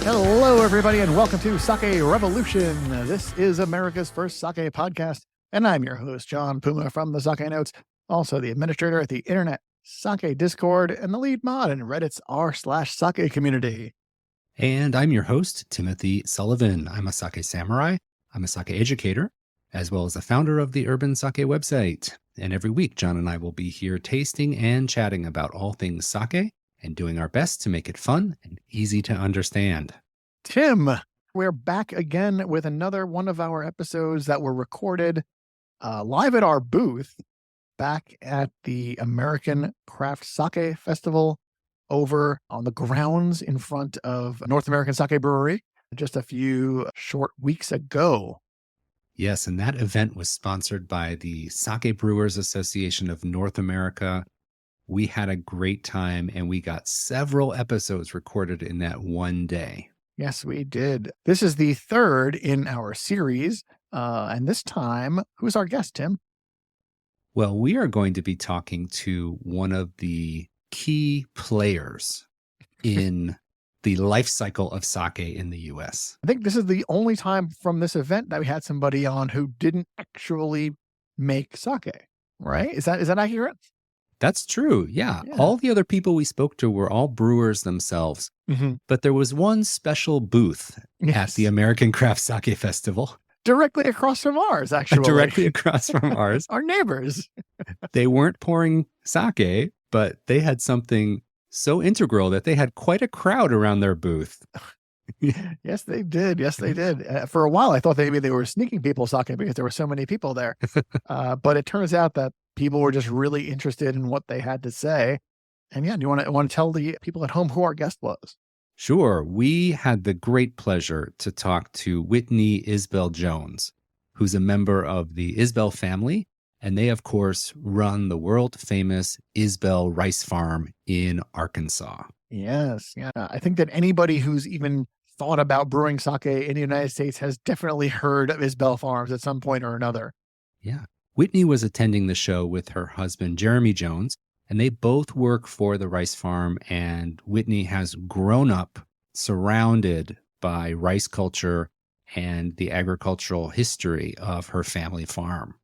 Hello, everybody, and welcome to Sake Revolution. This is America's first sake podcast, and I'm your host, John Puma from the Sake Notes, also the administrator at the Internet Sake Discord and the lead mod in Reddit's r/sake community. And I'm your host, Timothy Sullivan. I'm a sake samurai. I'm a sake educator, as well as the founder of the Urban Sake website. And every week, John and I will be here tasting and chatting about all things sake and doing our best to make it fun and easy to understand. Tim, we're back again with another one of our episodes that were recorded live at our booth back at the American Craft Sake Festival over on the grounds in front of North American Sake Brewery just a few short weeks ago. Yes, and that event was sponsored by the Sake Brewers Association of North America. We had a great time, and we got several episodes recorded in that one day. Yes, we did. This is the third in our series, and this time, who's our guest, Tim? Well, we are going to be talking to one of the key players in the life cycle of sake in the U.S. I think this is the only time from this event that we had somebody on who didn't actually make sake, right? Is that accurate? That's true. Yeah. All the other people we spoke to were all brewers themselves. Mm-hmm. But there was one special booth at the American Craft Sake Festival. Directly across from ours, actually. Directly across from ours. Our neighbors. They weren't pouring sake, but they had something so integral that they had quite a crowd around their booth. Yes, they did. Yes, they did. For a while, I thought maybe they were sneaking people sake because there were so many people there. But it turns out that people were just really interested in what they had to say. And yeah, do you want to tell the people at home who our guest was? Sure. We had the great pleasure to talk to Whitney Isbell Jones, who's a member of the Isbell family. And they, of course, run the world-famous Isbell Rice Farm in Arkansas. Yes. Yeah. I think that anybody who's even thought about brewing sake in the United States has definitely heard of Isbell Farms at some point or another. Yeah. Whitney was attending the show with her husband, Jeremy Jones, and they both work for the rice farm. And Whitney has grown up surrounded by rice culture and the agricultural history of her family farm.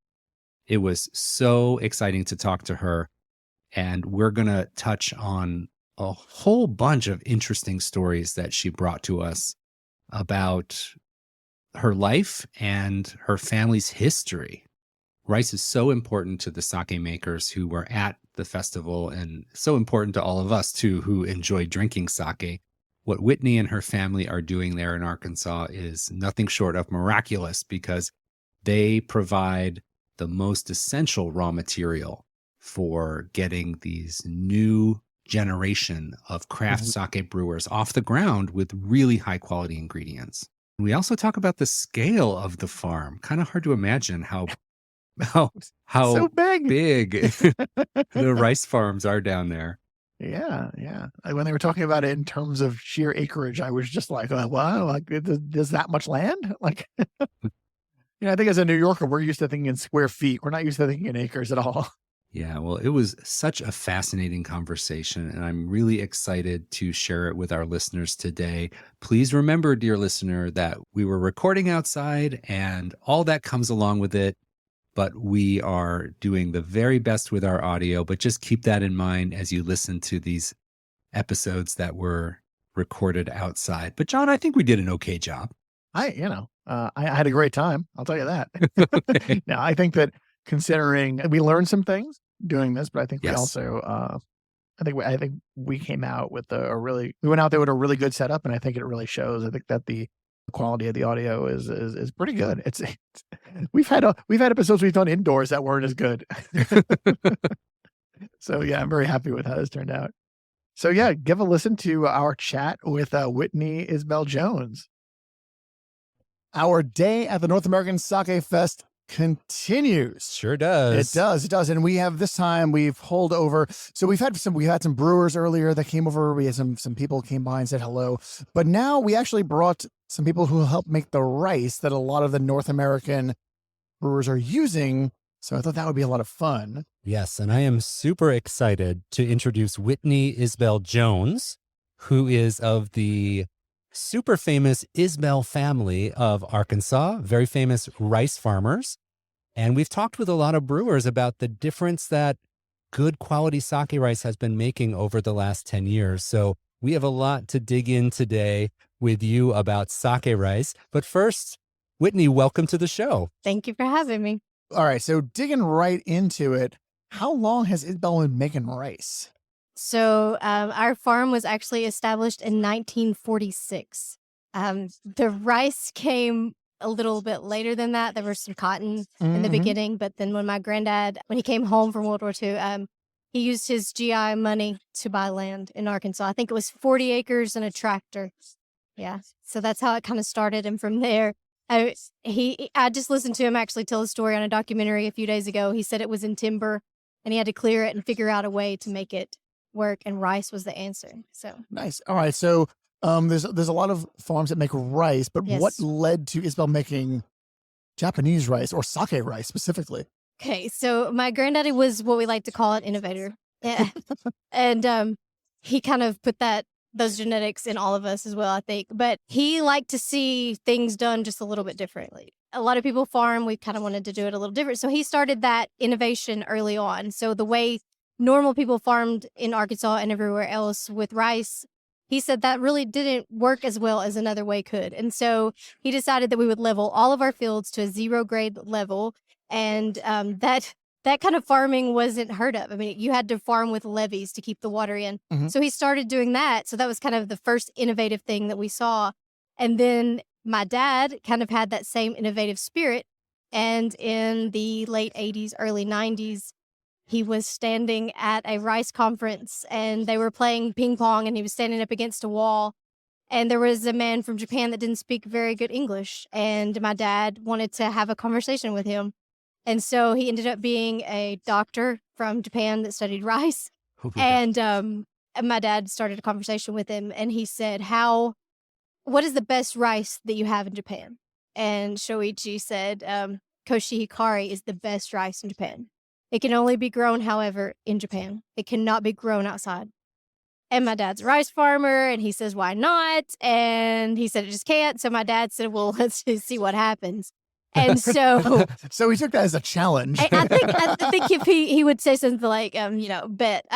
It was so exciting to talk to her. And we're going to touch on a whole bunch of interesting stories that she brought to us about her life and her family's history. Rice is so important to the sake makers who were at the festival and so important to all of us, too, who enjoy drinking sake. What Whitney and her family are doing there in Arkansas is nothing short of miraculous because they provide the most essential raw material for getting these new generation of craft sake brewers off the ground with really high quality ingredients. We also talk about the scale of the farm. Kind of hard to imagine how so big the rice farms are down there. Yeah. When they were talking about it in terms of sheer acreage, I was just like, oh, wow, like there's that much land? Like, I think as a New Yorker, we're used to thinking in square feet. We're not used to thinking in acres at all. Yeah, well, it was such a fascinating conversation, and I'm really excited to share it with our listeners today. Please remember, dear listener, that we were recording outside and all that comes along with it, but we are doing the very best with our audio. But just keep that in mind as you listen to these episodes that were recorded outside. But John, I think we did an okay job. I had a great time. I'll tell you that. Now, I think that considering we learned some things doing this, but I think we also, I think we came out with we went out there with a really good setup, and I think it really shows. I think that the quality of the audio is pretty good. We've had episodes we've done indoors that weren't as good. So yeah, I'm very happy with how this turned out. So yeah, give a listen to our chat with Whitney Isbell Jones. Our day at the North American Sake Fest continues. Sure does. It does. And we have this time we've pulled over. So we had some brewers earlier that came over. We had some people came by and said hello. But now we actually brought some people who help make the rice that a lot of the North American brewers are using. So I thought that would be a lot of fun. Yes, and I am super excited to introduce Whitney Isbell Jones, who is of the super famous Isbell family of Arkansas, very famous rice farmers. And we've talked with a lot of brewers about the difference that good quality sake rice has been making over the last 10 years. So we have a lot to dig in today with you about sake rice. But first, Whitney, welcome to the show. Thank you for having me. All right, so digging right into it, how long has Isbell been making rice? So our farm was actually established in 1946. The rice came a little bit later than that. There was some cotton in the beginning, but then when my granddad, when he came home from World War II, he used his GI money to buy land in Arkansas. I think it was 40 acres and a tractor. Yeah, so that's how it kind of started. And from there, I just listened to him actually tell a story on a documentary a few days ago. He said it was in timber, and he had to clear it and figure out a way to make it work, and rice was the answer. So nice. All right, so there's a lot of farms that make rice, but what led to Isbell making Japanese rice or sake rice specifically? Okay, so my granddaddy was what we like to call an innovator. Yeah. And he kind of put those genetics in all of us as well, I think. But he liked to see things done just a little bit differently. A lot of people farm, we kind of wanted to do it a little different. So he started that innovation early on. So the way normal people farmed in Arkansas and everywhere else with rice, he said that really didn't work as well as another way could. And so he decided that we would level all of our fields to a 0 grade level. And that kind of farming wasn't heard of. I mean, you had to farm with levees to keep the water in. So he started doing that. So that was kind of the first innovative thing that we saw. And then my dad kind of had that same innovative spirit. And in the late 80s, early 90s, he was standing at a rice conference and they were playing ping pong and he was standing up against a wall. And there was a man from Japan that didn't speak very good English. And my dad wanted to have a conversation with him. And so he ended up being a doctor from Japan that studied rice. And my dad started a conversation with him and he said, what is the best rice that you have in Japan? And Shoichi said, Koshi Hikari is the best rice in Japan. It can only be grown, however, in Japan. It cannot be grown outside. And my dad's a rice farmer, and he says, why not? And he said, it just can't. So my dad said, well, let's just see what happens. And so... So he took that as a challenge. I think if he would say something like, bet.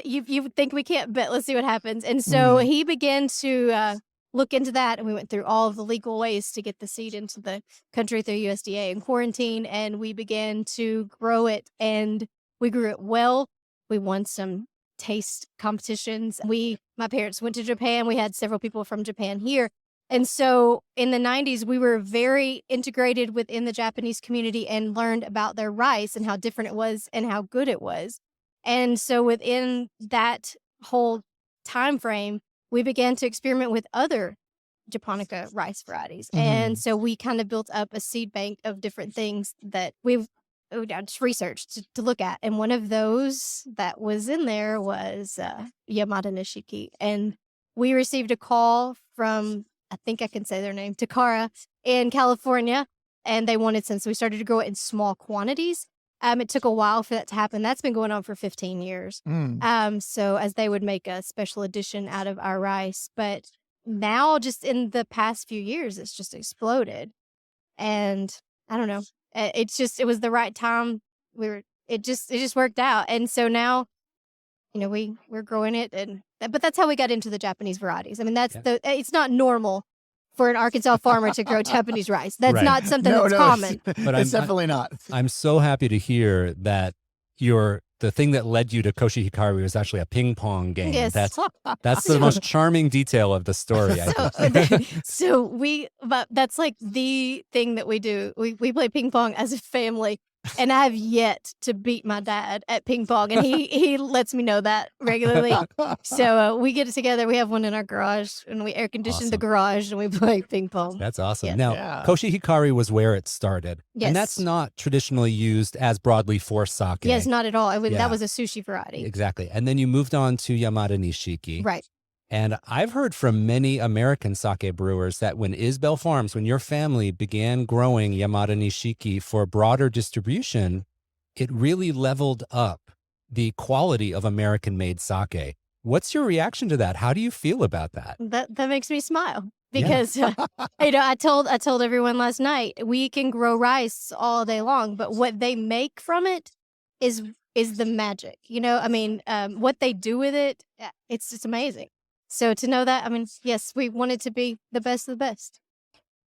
You would think we can't bet. Let's see what happens. And so he began to look into that, and we went through all of the legal ways to get the seed into the country through USDA and quarantine, and we began to grow it, and we grew it well. We won some taste competitions. My parents went to Japan. We had several people from Japan here. And so in the 90s, we were very integrated within the Japanese community and learned about their rice and how different it was and how good it was. And so within that whole time frame, we began to experiment with other Japonica rice varieties. And so we kind of built up a seed bank of different things that we've just researched to look at. And one of those that was in there was Yamada Nishiki. And we received a call from, I think I can say their name, Takara in California, and they wanted some. So we started to grow it in small quantities. It took a while for that to happen. That's been going on for 15 years. So as they would make a special edition out of our rice. But now, just in the past few years, it's just exploded. And I don't know. It was the right time. It just worked out. And so now, we're growing it, but that's how we got into the Japanese varieties. I mean, it's not normal for an Arkansas farmer to grow Japanese rice. That's not something that's common. But it's definitely not. I'm so happy to hear that the thing that led you to Koshi Hikari was actually a ping pong game. Yes. That's the most charming detail of the story, I think. But that's like the thing that we do. We play ping pong as a family. And I have yet to beat my dad at ping pong, and he lets me know that regularly. So we get it together. We have one in our garage, and we air condition the garage, and we play ping pong. That's awesome. Yes. Now, Koshi Hikari was where it started. Yes. And that's not traditionally used as broadly for sake. Yes, not at all. That was a sushi variety. Exactly. And then you moved on to Yamada Nishiki. Right. And I've heard from many American sake brewers that when Isbell Farms, when your family began growing Yamada Nishiki for broader distribution, it really leveled up the quality of American-made sake. What's your reaction to that? How do you feel about that? That makes me smile. because I told everyone last night, we can grow rice all day long, but what they make from it is the magic. I mean, what they do with it, it's just amazing. So to know that, I mean, yes, we want it to be the best of the best.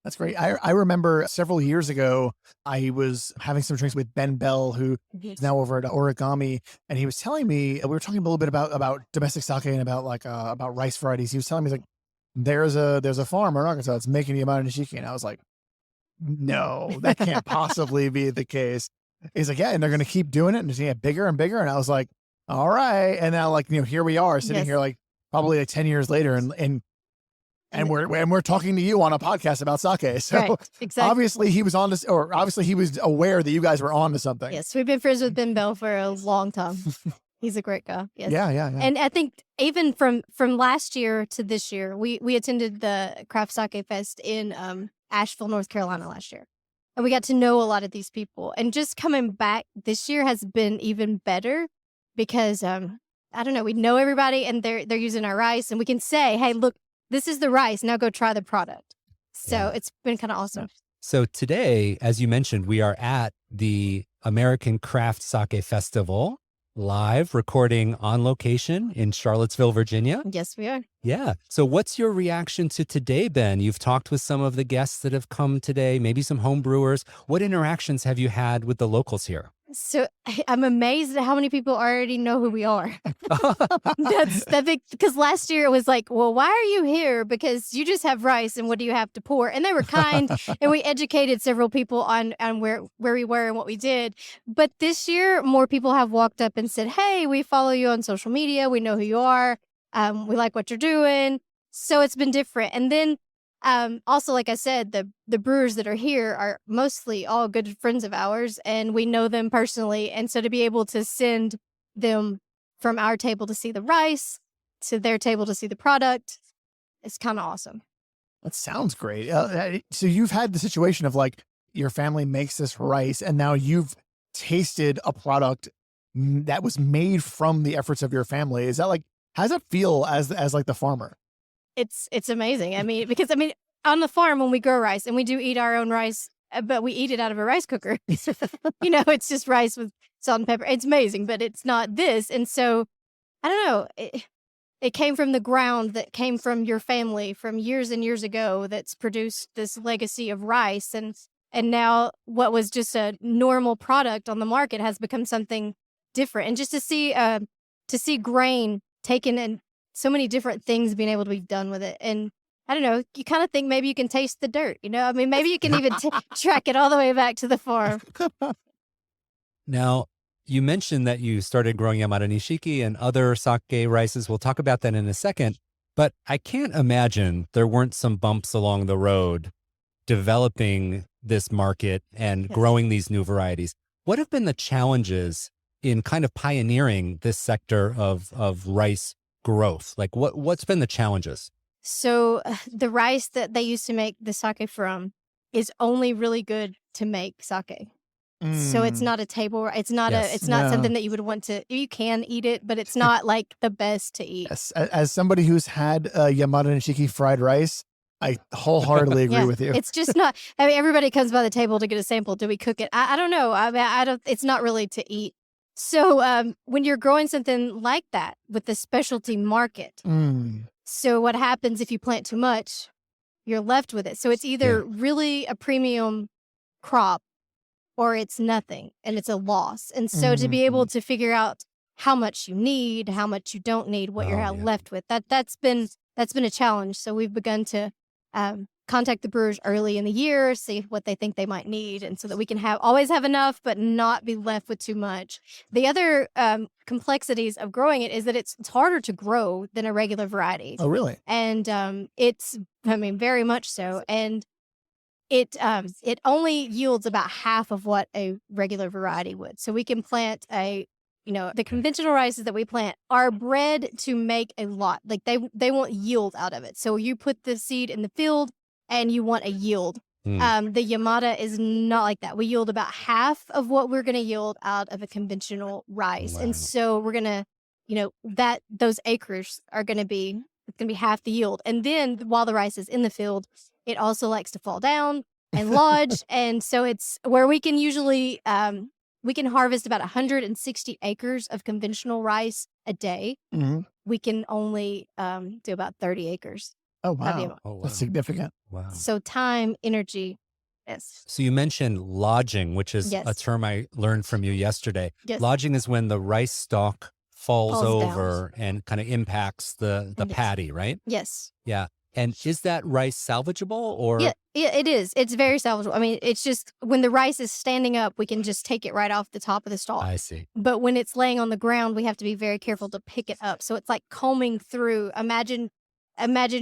That's great. I remember several years ago, I was having some drinks with Ben Bell, who is now over at Origami, and he was telling me, we were talking a little bit about domestic sake and about rice varieties. He was telling me, like, there's a farm in Arkansas that's making Yamada Nishiki, and I was like, no, that can't possibly be the case. He's like, yeah, and they're going to keep doing it, and it's going to get bigger and bigger. And I was like, all right. And now, like, here we are sitting here, like, probably like 10 years later, and we're talking to you on a podcast about sake. So right, exactly. Obviously he was on this, or obviously he was aware that you guys were on to something. Yes, we've been friends with Ben Bell for a long time. He's a great guy. Yes. Yeah. And I think even from last year to this year, we attended the Craft Sake Fest in Asheville, North Carolina last year. And we got to know a lot of these people. And just coming back this year has been even better because I don't know, we know everybody and they're using our rice, and we can say, hey, look, this is the rice. Now go try the product. So it's been kind of awesome. So today, as you mentioned, we are at the American Craft Sake Festival, live recording on location in Charlottesville, Virginia. Yes, we are. Yeah. So what's your reaction to today, Ben? You've talked with some of the guests that have come today, maybe some home brewers. What interactions have you had with the locals here? So I'm amazed at how many people already know who we are. That's big, because last year it was like, well, why are you here? Because you just have rice, and what do you have to pour? And they were kind, and we educated several people on where we were and what we did. But this year, more people have walked up and said, hey, we follow you on social media. We know who you are. We like what you're doing. So it's been different. And then also, like I said, the brewers that are here are mostly all good friends of ours, and we know them personally. And so to be able to send them from our table to see the rice to their table to see the product, it's kind of awesome. That sounds great. So you've had the situation of, like, your family makes this rice, and now you've tasted a product that was made from the efforts of your family. Is that, like, how does it feel as like the farmer? It's amazing. I mean, because on the farm when we grow rice, and we do eat our own rice, but we eat it out of a rice cooker. It's just rice with salt and pepper. It's amazing, but it's not this. And so, I don't know. It came from the ground that came from your family from years and years ago that's produced this legacy of rice. And now what was just a normal product on the market has become something different. And just to see grain taken and so many different things being able to be done with it. And I don't know, you kind of think maybe you can taste the dirt, I mean, maybe you can even track it all the way back to the farm. Now, you mentioned that you started growing Yamada Nishiki and other sake rices. We'll talk about that in a second. But I can't imagine there weren't some bumps along the road developing this market and growing these new varieties. What have been the challenges in kind of pioneering this sector of rice growth? Like, what's been the challenges? So the rice that they used to make the sake from is only really good to make sake. So it's not a table. It's not something that you would want to. You can eat it, but it's not like the best to eat. Yes. As somebody who's had Yamada Nishiki fried rice, I wholeheartedly agree with you. It's just not. I mean, everybody comes by the table to get a sample. Do we cook it? I don't know. I mean, I don't. It's not really to eat. So when you're growing something like that with the specialty market, so what happens if you plant too much? You're left with it. So it's either really a premium crop or it's nothing, and it's a loss. And so to be able to figure out how much you need, how much you don't need, what you're left with, that's been a challenge. So we've begun to contact the brewers early in the year, see what they think they might need, and so that we can always have enough, but not be left with too much. The other complexities of growing it is that it's harder to grow than a regular variety. Oh, really? And it's, very much so. And it only yields about half of what a regular variety would. So we can plant the conventional rices that we plant are bred to make a lot. Like they want yield out of it. So you put the seed in the field and you want a yield. The Yamada is not like that. We yield about half of what we're going to yield out of a conventional rice. Wow. And so we're going to, those acres are going to be It's going to be half the yield. And then while the rice is in the field, it also likes to fall down and lodge. And so it's where we can usually, we can harvest about 160 acres of conventional rice a day. Mhm. We can only do about 30 acres. Oh, of the wow. amount. Oh, wow. That's significant. Wow. So time, energy, yes. So you mentioned lodging, which is a Yes. term I learned from you yesterday. Yes. Lodging is when the rice stalk falls Falls down. over and kind of impacts the Yes. patty, right? Yes. Yeah. And is that rice salvageable or? Yeah, it is. It's very salvageable. I mean, it's just when the rice is standing up, we can just take it right off the top of the stalk. I see. But when it's laying on the ground, we have to be very careful to pick it up. So it's like combing through. Imagine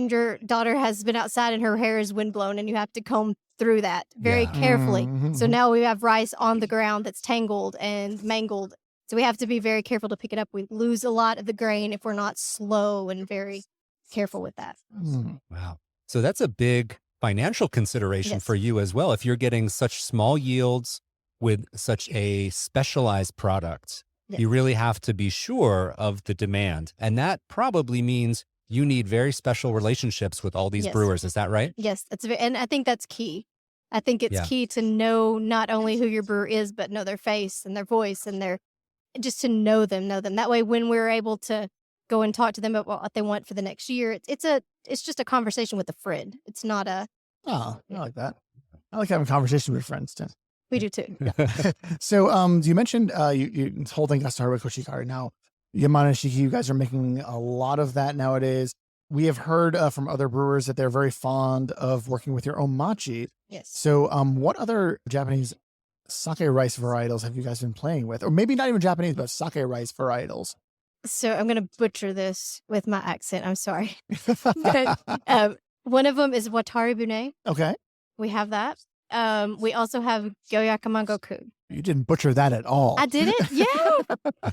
your daughter has been outside and her hair is windblown and you have to comb through that very Yeah. carefully. Mhm. So now we have rice on the ground that's tangled and mangled. So we have to be very careful to pick it up. We lose a lot of the grain if we're not slow and very careful with that. Mm. Wow. So that's a big financial consideration Yes. for you as well. If you're getting such small yields with such a specialized product, Yes. you really have to be sure of the demand. And that probably means you need very special relationships with all these Yes. brewers. Is that right? Yes, and I think that's key. I think it's Yeah. key to know not only who your brewer is, but know their face and their voice and just to know them. That way, when we're able to go and talk to them about what they want for the next year, it's just a conversation with a friend. It's not a Oh, I like that. I like having conversations with friends, too. we do too. So, you mentioned you this whole thing got started with Koshikari. Now, Yamanashi, you guys are making a lot of that nowadays. We have heard from other brewers that they're very fond of working with your own machi. Yes. So, what other Japanese sake rice varietals have you guys been playing with? Or maybe not even Japanese, but sake rice varietals. So I'm gonna butcher this with my accent. I'm sorry. But, one of them is Watari Bune. Okay. We have that. We also have Gyoyakamangoku. You didn't butcher that at all. I did it?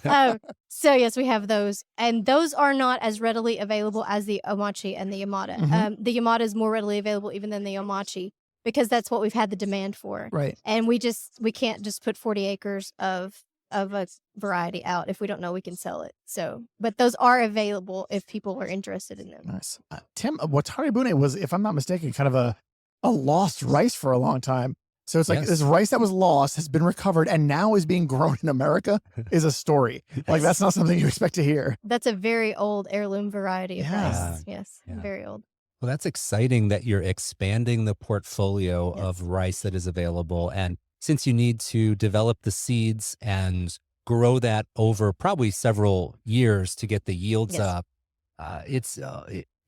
Yeah. So yes, we have those. And those are not as readily available as the Omachi and the Yamada. Mhm. The Yamada is more readily available even than the Omachi because that's what we've had the demand for. Right. And we can't just put 40 acres of a variety out if we don't know we can sell it. So, but those are available if people are interested in them. Nice. Tim, Watari Bune was, if I'm not mistaken, kind of a lost rice for a long time. So it's like Yes. this rice that was lost has been recovered and now is being grown in America is a story. Like that's not something you expect to hear. That's a very old heirloom variety of Yeah. rice. Yes, Yeah. very old. Well, that's exciting that you're expanding the portfolio Yes. of rice that is available. And since you need to develop the seeds and grow that over probably several years to get the yields Yes. up,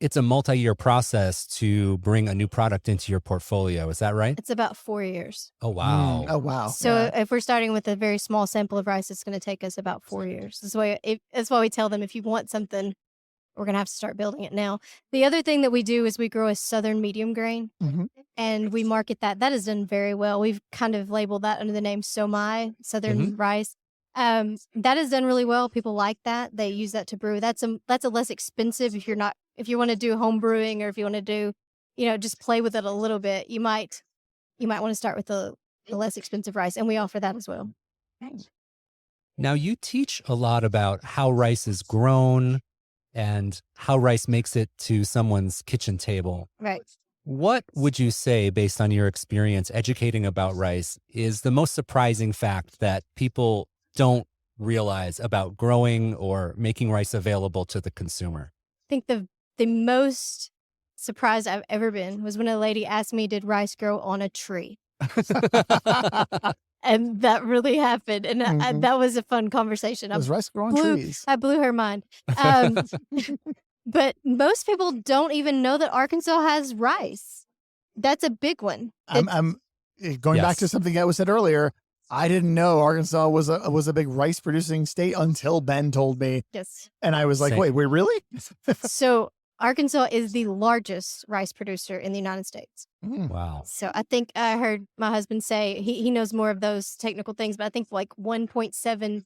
it's a multi-year process to bring a new product into your portfolio. Is that right? It's about 4 years. Oh, wow. Oh, wow. So Yeah. if we're starting with a very small sample of rice, it's going to take us about 4 years. That's why we tell them if you want something, we're going to have to start building it now. The other thing that we do is we grow a southern medium grain Mhm. and we market that. That has done very well. We've kind of labeled that under the name Somai, southern rice. That has done really well. People like that. They use that to brew. That's a less expensive if you want to do home brewing or if you want to do, just play with it a little bit. You might want to start with the less expensive rice, and we offer that as well. Now, you teach a lot about how rice is grown and how rice makes it to someone's kitchen table. Right. What would you say, based on your experience educating about rice, is the most surprising fact that people don't realize about growing or making rice available to the consumer? I think the most surprised I've ever been was when a lady asked me, did rice grow on a tree? And that really happened. And Mhm. that was a fun conversation. Does rice grow on blew- trees? I blew her mind. But most people don't even know that Arkansas has rice. That's a big one. I'm going back Yes. to something that was said earlier. I didn't know Arkansas was a big rice producing state until Ben told me, Yes. and I was like, Same. wait, really? So Arkansas is the largest rice producer in the United States. Mm. Wow. So I think I heard my husband say he knows more of those technical things, but I think like 1.7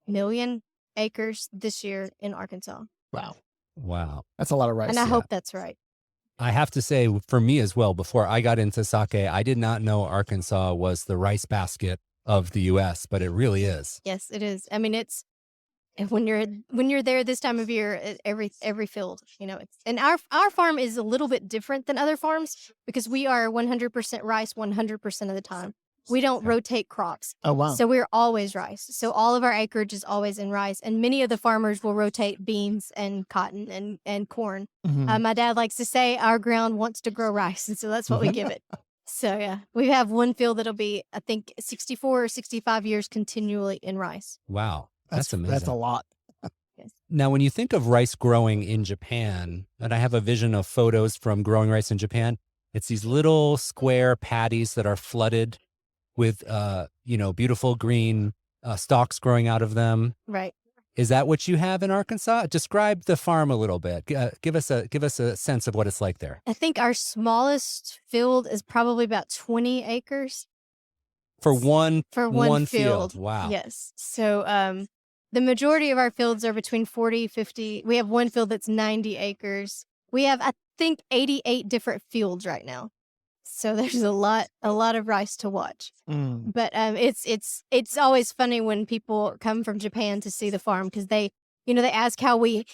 million acres this year in Arkansas. Wow, Wow. that's a lot of rice. And I yeah. hope that's right. I have to say, for me as well, before I got into sake, I did not know Arkansas was the rice basket of the U.S., but it really is. Yes, it is. I mean, And when you're there this time of year, every field, and our farm is a little bit different than other farms because we are 100% rice 100% of the time. We don't rotate crops. Oh, wow. So we're always rice. So all of our acreage is always in rice. And many of the farmers will rotate beans and cotton and corn. My dad likes to say our ground wants to grow rice. And so that's what we give it. So, yeah, we have one field that'll be, I think, 64 or 65 years continually in rice. Wow. That's amazing. That's a lot. Yes. Now, when you think of rice growing in Japan, and I have a vision of photos from growing rice in Japan, it's these little square paddies that are flooded with, beautiful green stalks growing out of them. Right. Is that what you have in Arkansas? Describe the farm a little bit. Give us a sense of what it's like there. I think our smallest field is probably about 20 acres. For one field. Wow. Yes. So the majority of our fields are between 40, 50. We have one field that's 90 acres. We have, I think, 88 different fields right now. So there's a lot of rice to watch. But it's always funny when people come from Japan to see the farm because they ask how we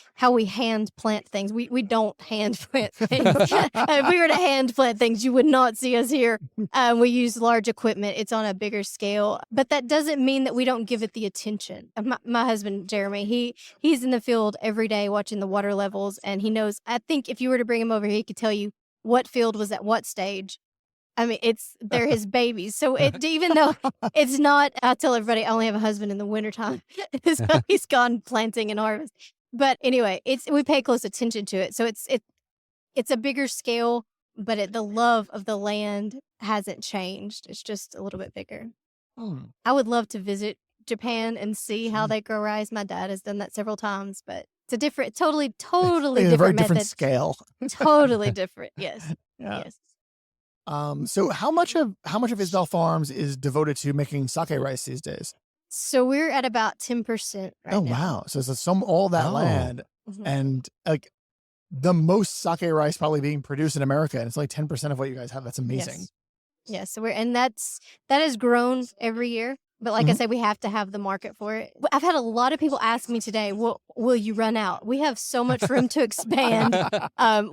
hand plant things. We don't hand plant things. If we were to hand plant things, you would not see us here. We use large equipment. It's on a bigger scale, but that doesn't mean that we don't give it the attention. My husband Jeremy, he's in the field every day watching the water levels, and he knows. I think if you were to bring him over here, he could tell you what field was at what stage. I mean, they're his babies. So even though it's not, I tell everybody I only have a husband in the wintertime. So he's gone planting and harvest. But anyway, we pay close attention to it. So it's a bigger scale, but the love of the land hasn't changed. It's just a little bit bigger. I would love to visit Japan and see how they grow rice. My dad has done that several times, but it's a different, totally different very method. different scale. Totally different. Yes. Yeah. Yes. So how much of Isbell Farms is devoted to making sake rice these days? So we're at about 10% right now. Wow. So it's all that land and like the most sake rice probably being produced in America, and it's like 10% of what you guys have. That's amazing. Yes. So that has grown every year. But like I said, we have to have the market for it. I've had a lot of people ask me today, will you run out? We have so much room to expand.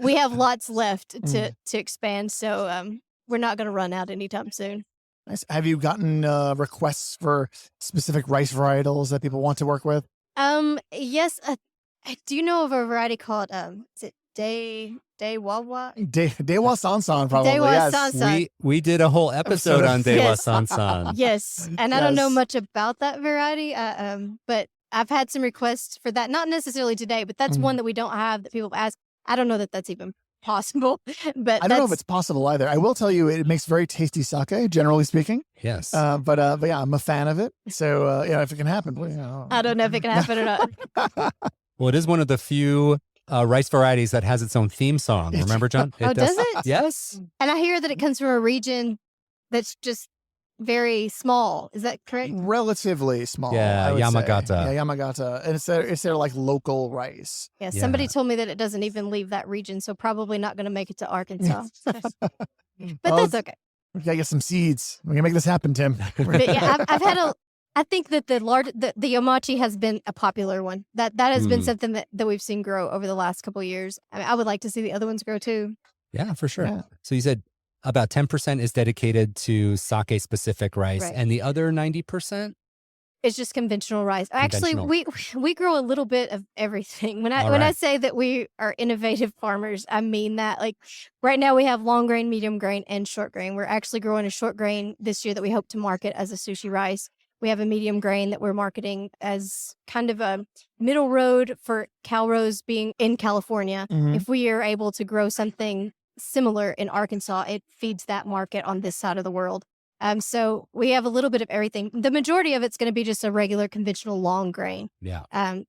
We have lots left to expand. So we're not going to run out anytime soon. Nice. Have you gotten requests for specific rice varietals that people want to work with? Yes. Do you know of a variety called, is it Dewa? Dewa Sansan, probably. Dewa yes. Sansan. We did a whole episode on Dewa Sansan. Yes. And I don't know much about that variety, but I've had some requests for that. Not necessarily today, but that's one that we don't have that people have asked. I don't know that that's even possible, but I don't know if it's possible either. I will tell you, it makes very tasty sake, generally speaking. Yes. But yeah, I'm a fan of it. So if it can happen, please. I don't know if it can happen or not. Well, it is one of the few rice varieties that has its own theme song. Remember, John? Does it? Yes. And I hear that it comes from a region that's just very small. Is that correct? Relatively small. Yeah, Yamagata. Yeah, Yamagata. And it's their like local rice. Yeah, somebody told me that it doesn't even leave that region, so probably not going to make it to Arkansas. But that's okay. We gotta get some seeds. We can make this happen, Tim. But yeah, I think that the Yomachi has been a popular one. That has been something that we've seen grow over the last couple of years. I mean, I would like to see the other ones grow too. Yeah, for sure. Yeah. So you said about 10% is dedicated to sake specific rice, and the other 90%? It's just conventional rice. Actually, we grow a little bit of everything. When I say that we are innovative farmers, I mean that. Like right now we have long grain, medium grain, and short grain. We're actually growing a short grain this year that we hope to market as a sushi rice. We have a medium grain that we're marketing as kind of a middle road for Calrose being in California. If we are able to grow something similar in Arkansas, it feeds that market on this side of the world. So we have a little bit of everything. The majority of it's going to be just a regular conventional long grain. Yeah.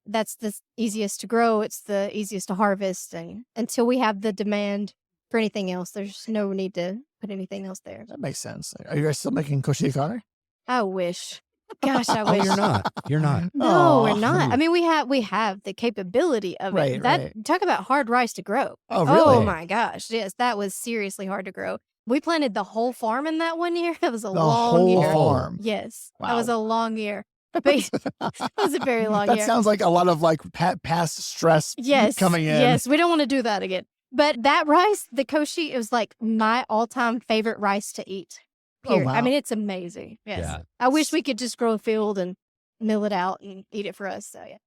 That's the easiest to grow. It's the easiest to harvest. And until we have the demand for anything else, there's no need to put anything else there. That makes sense. Are you guys still making koshikare? I wish. Gosh, I wish. You're not. You're not. No, we're not. I mean, we have the capability of it. Right. Talk about hard rice to grow. Oh, really? Oh my gosh. Yes, that was seriously hard to grow. We planted the whole farm in that one year. That was a long year. The whole farm? Yes. Wow. That was a long year. But it was a very long That year. sounds like a lot of like past stress coming in. Yes, we don't want to do that again. But that rice, the koshi, it was like my all-time favorite rice to eat. Oh, wow. I mean, it's amazing. Yes. Yeah. I wish we could just grow a field and mill it out and eat it for us. So, yeah.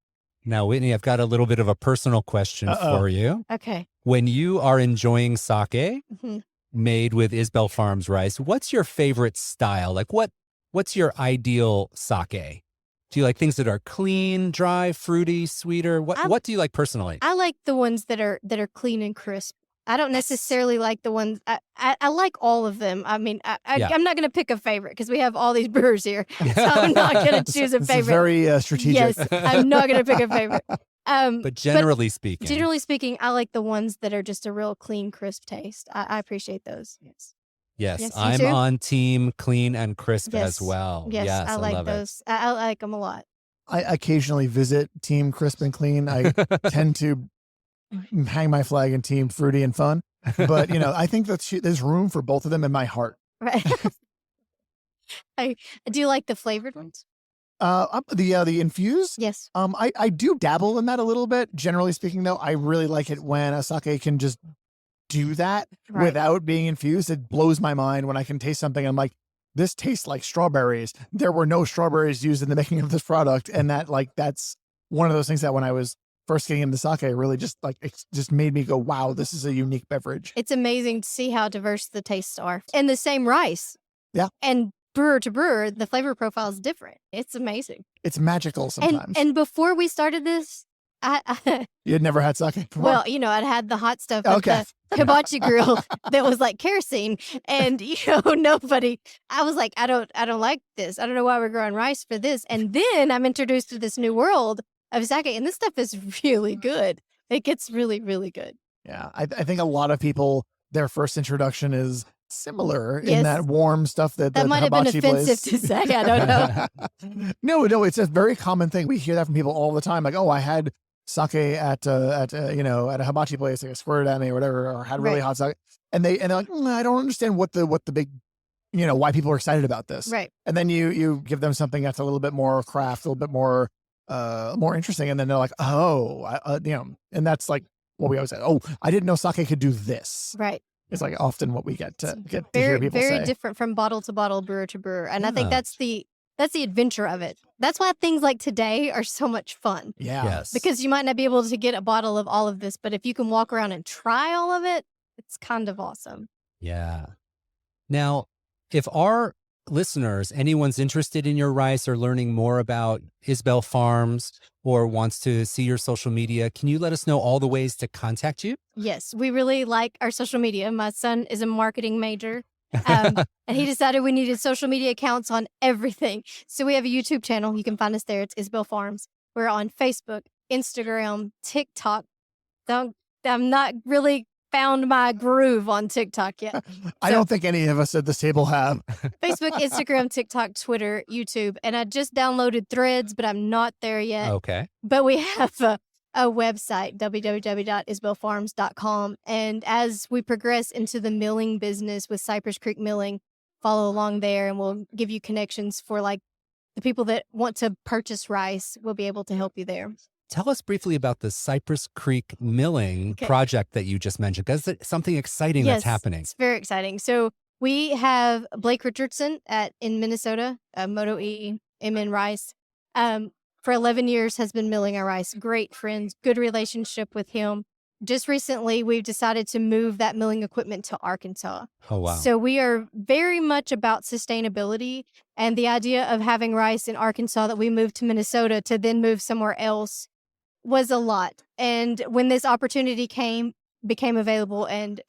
Now, Whitney, I've got a little bit of a personal question for you. Okay. When you are enjoying sake Mm-hmm. made with Isbell Farms rice, what's your favorite style? Like what's your ideal sake? Do you like things that are clean, dry, fruity, sweeter? What do you like personally? I like the ones that are clean and crisp. I don't necessarily like the ones. I like all of them. I mean, I'm not going to pick a favorite because we have all these brewers here, so I'm not going to choose a This favorite. is very strategic. Yes, I'm not going to pick a favorite. But generally speaking, I like the ones that are just a real clean, crisp taste. I appreciate those. Yes. Yes, Yes, you I'm too? on team clean and crisp Yes. as well. Yes, I like love those. I like them a lot. I occasionally visit Team Crisp and Clean. I tend to hang my flag in Team Fruity and Fun. But, I think that there's room for both of them in my heart. Right. I do like the flavored ones. The infused? Yes. I do dabble in that a little bit. Generally speaking, though, I really like it when a sake can just do that Right. without being infused. It blows my mind when I can taste something. I'm like, this tastes like strawberries. There were no strawberries used in the making of this product. And that's one of those things that when I was first getting into sake, really just it just made me go, wow, this is a unique beverage. It's amazing to see how diverse the tastes are. And the same rice. Yeah. And brewer to brewer, the flavor profile is different. It's amazing. It's magical sometimes. And before we started this, I You had never had sake before? well, I'd had the hot stuff at Okay. the hibachi grill that was like kerosene, and nobody. I was like, I don't like this. I don't know why we're growing rice for this. And then I'm introduced to this new world of sake, and this stuff is really good. It gets really, really good. Yeah, I think a lot of people, their first introduction is similar in Yes. that warm stuff that That the might have been hibachi offensive place. to say. I don't know. No, it's a very common thing. We hear that from people all the time. Like, oh, I had sake at a hibachi place, like a squirted at me or whatever, or had really Right. hot sake, and they're like, I don't understand what the big, why people are excited about this. Right. And then you give them something that's a little bit more craft, a little bit more interesting, and then they're like, oh, and that's like what we always say. Oh, I didn't know sake could do this. Right. It's like often what we get to hear Very, people very say. different from bottle to bottle, brewer to brewer. And I think Yeah. that's the adventure of it. That's why things like today are so much fun. Yeah. Yes. Because you might not be able to get a bottle of all of this, but if you can walk around and try all of it, it's kind of awesome. Yeah. Now, if our listeners, anyone's interested in your rice or learning more about Isbell Farms or wants to see your social media, can you let us know all the ways to contact you? Yes, we really like our social media. My son is a marketing major. And he decided we needed social media accounts on everything. So we have a YouTube channel. You can find us there. It's Isbell Farms. We're on Facebook, Instagram, TikTok. I'm not really found my groove on TikTok yet. I don't think any of us at this table have. Facebook, Instagram, TikTok, Twitter, YouTube. And I just downloaded Threads, but I'm not there yet. Okay. But we have a website, www.isbellfarms.com. And as we progress into the milling business with Cypress Creek Milling, follow along there and we'll give you connections for like the people that want to purchase rice. We'll be able to help you there. Tell us briefly about the Cypress Creek Milling Okay. project that you just mentioned, because it's something exciting that's happening. It's very exciting. So we have Blake Richardson in Minnesota, Moto MN Rice. For 11 years has been milling our rice. Great friends, good relationship with him. Just recently, we've decided to move that milling equipment to Arkansas. Oh, wow. So we are very much about sustainability, and the idea of having rice in Arkansas that we moved to Minnesota to then move somewhere else was a lot. And when this opportunity became available and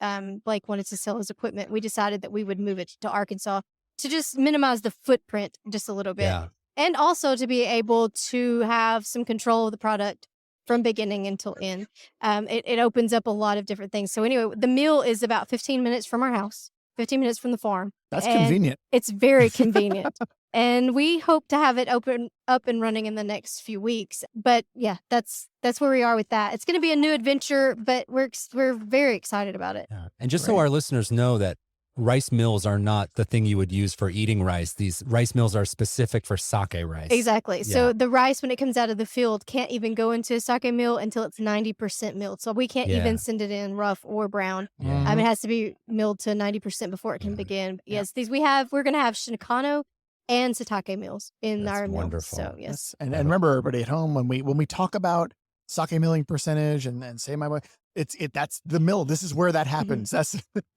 Blake wanted to sell his equipment, we decided that we would move it to Arkansas to just minimize the footprint just a little bit. Yeah. And also to be able to have some control of the product from beginning until end. It opens up a lot of different things. So anyway, the mill is about 15 minutes from our house, 15 minutes from the farm. That's And convenient. It's very convenient. And we hope to have it up and running in the next few weeks. But yeah, that's where we are with that. It's going to be a new adventure, but we're very excited about it. Yeah. And just so Right. our listeners know that rice mills are not the thing you would use for eating rice. These rice mills are specific for sake rice. Exactly. Yeah. So the rice, when it comes out of the field, can't even go into a sake mill until it's 90% milled. So we can't even send it in rough or brown. Yeah. It has to be milled to 90% before it can begin. But yes, we're going to have Shinakano and Satake mills in That's our mills. wonderful. So yes. And remember, everybody at home, when we talk about sake milling percentage and say my way, that's the mill. This is where that happens.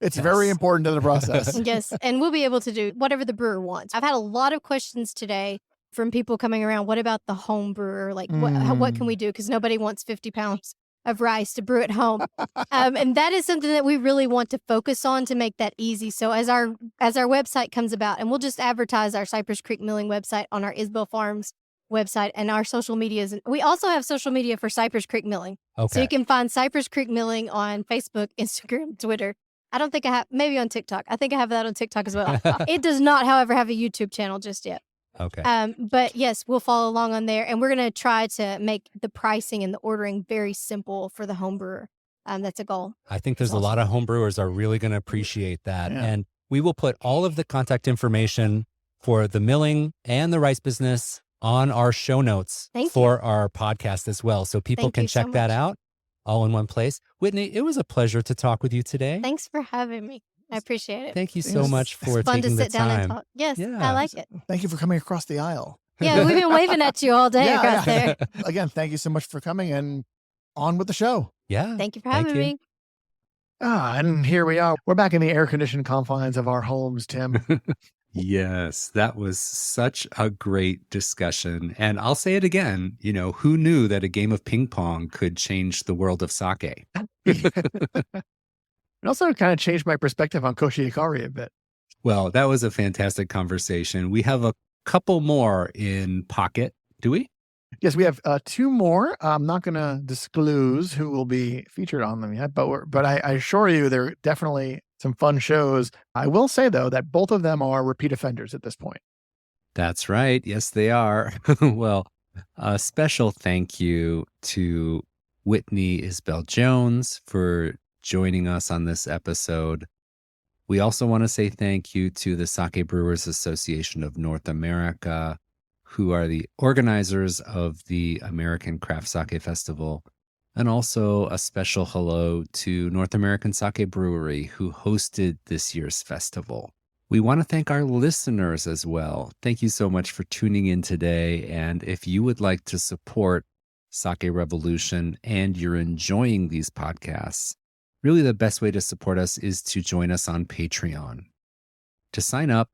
It's very important to the process. Yes, and we'll be able to do whatever the brewer wants. I've had a lot of questions today from people coming around. What about the home brewer? Like, what can we do? Because nobody wants 50 pounds of rice to brew at home, and that is something that we really want to focus on to make that easy. So as our website comes about, and we'll just advertise our Cypress Creek Milling website on our Isbell Farms website and our social medias. And we also have social media for Cypress Creek Milling. Okay. So you can find Cypress Creek Milling on Facebook, Instagram, Twitter. I don't think I have, maybe on TikTok. I think I have that on TikTok as well. It does not, however, have a YouTube channel just yet. Okay. But yes, we'll follow along on there, and we're going to try to make the pricing and the ordering very simple for the home brewer. That's a goal. I think there's a lot of home brewers are really going to appreciate that. Yeah. And we will put all of the contact information for the milling and the rice business on our show notes for our podcast as well. So people can check that out all in one place. Whitney, it was a pleasure to talk with you today. Thanks for having me. I appreciate it. Thank you so much for fun taking to the sit down time. and talk. Yes, I like it. Thank you for coming across the aisle. Yeah, we've been waving at you all day across there. Again, thank you so much for coming, and on with the show. Yeah. Thank you for having me. And here we are. We're back in the air-conditioned confines of our homes, Tim. Yes, that was such a great discussion. And I'll say it again, who knew that a game of ping pong could change the world of sake? It also kind of changed my perspective on Koshi Hikari a bit. Well, that was a fantastic conversation. We have a couple more in pocket, do we? Yes, we have two more. I'm not going to disclose who will be featured on them yet, but I assure you they're definitely some fun shows. I will say, though, that both of them are repeat offenders at this point. That's right. Yes, they are. Well, a special thank you to Whitney Isbell Jones for joining us on this episode. We also want to say thank you to the Sake Brewers Association of North America, who are the organizers of the American Craft Sake Festival. And also a special hello to North American Sake Brewery, who hosted this year's festival. We want to thank our listeners as well. Thank you so much for tuning in today. And if you would like to support Sake Revolution and you're enjoying these podcasts, really the best way to support us is to join us on Patreon. To sign up,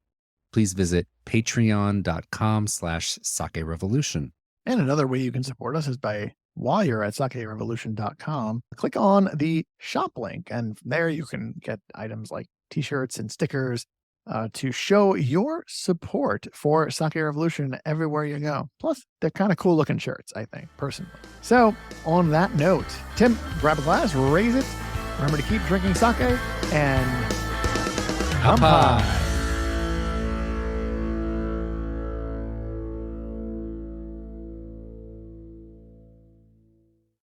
please visit patreon.com/sakerevolution. And another way you can support us is while you're at sakerevolution.com, click on the shop link. And there you can get items like t-shirts and stickers to show your support for Sake Revolution everywhere you go. Plus, they're kind of cool looking shirts, I think, personally. So on that note, Tim, grab a glass, raise it. Remember to keep drinking sake and Kampai.